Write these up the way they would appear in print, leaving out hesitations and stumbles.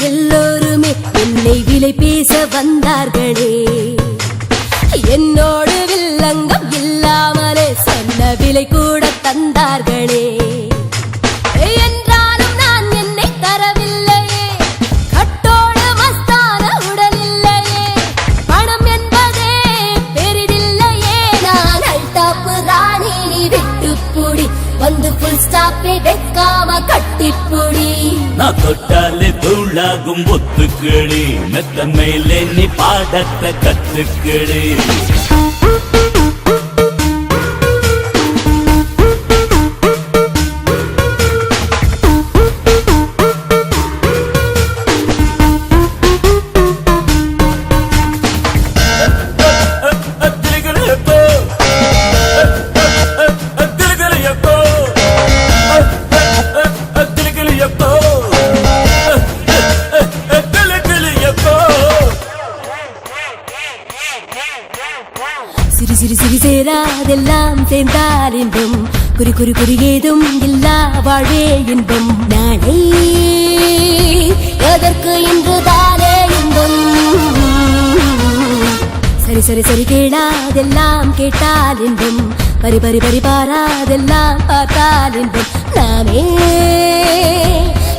எல்லோருமே என்னை விலை பேச வந்தார்களே, என்னோடு வில்லங்கம் இல்லாமலே சொன்ன விலை கூட தந்தார்களே. என்றாலும் நான் என்னை தரவில்லையே, கட்டோடு மஸ்தான உடல் இல்லையே, பணம் என்பதே பெரிதில்லையே. நான் அல்டாப்பு ராணி, நீ விட்டுப்புடி, வந்து புல் ஸ்டாப்பை வைக்காம கட்டிப்புடி. நான் தொட்டாலே தூளாகும் ஒத்துக்கிளி, மெத்த மேலே நீ பாடத்தை கத்துக்கிளி. சிறு சிறு சிறு சேராதெல்லாம் சேர்ந்தால் இன்பம், குறி குறி குறி ஏதும் இல்லா வாழ்வே இன்பம். நானே எதற்கு இன்றுதானே இன்பம். சரி சரி சரி கேளாதெல்லாம் கேட்டால் இன்பம், பரி பரி பரி பாராதெல்லாம் பார்த்தால் இன்பம். நாமே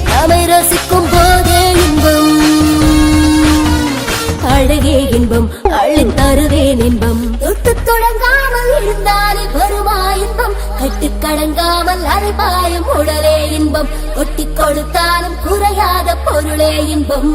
நாமை ரசிக்கும் போதே இன்பம், அழகே இன்பம், அள்ளின் தருவேன் இன்பம். தொட்டு தொடங்காமல் இருந்தாலே வருமா இன்பம், கட்டுக்கடங்காமல் அரைபாயம் உடலே இன்பம். ஒட்டி கொடுத்தாலும் குறையாத பொருளே இன்பம்.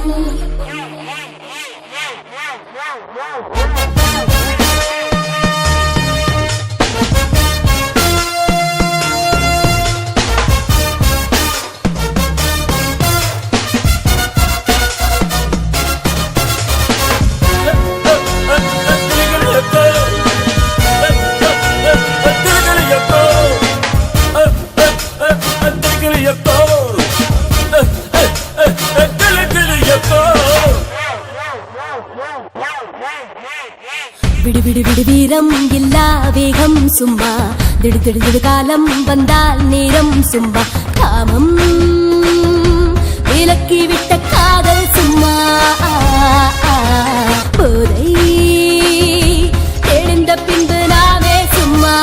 விடு விடு விடு வீரம் இல்லா வேகம் சும்மா, திடு திடு திடு காலம் வந்தால் நேரம் சும்மா. காமம் விலக்கி விட்ட காதல் சும்மா, போதை எழுந்த பின்பு நாமே சும்மா.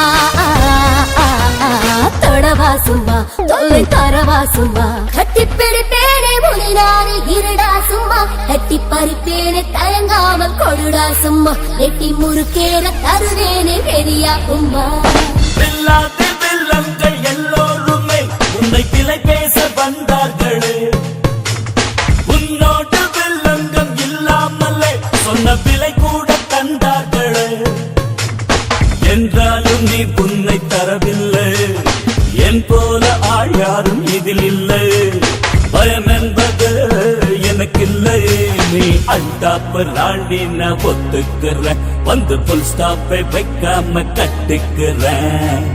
தொடவா சும்மா, தொல்லை தரவா சும்மா, கட்டி பிடிப்பேனே முனினானே இருடா சும்மா, கட்டி பறிப்பேனே தயங்காமல் கொடுடா சும்மா, எட்டி முறுக்கேற தருவேனே பெரியா உம்மா. வில்லங்கள் எல்லோருமே உன்னை விலை பேச வந்தார்களே, உன்னோடு வில்லங்கம் இல்லாமலே சொன்ன விலை கூட தந்தார்களே. என்றாலும் நீ உன்னை தரவில்லை, என் போல ஆள் யாரும் இதில் இல்லை. பயம் என்பது எனக்கில்லை, நீ அல்டாப்பு ராணி நான் ஒத்துக்கிறேன், வந்து புல் ஸ்டாப்பை வைக்காம கட்டுக்கிறேன்.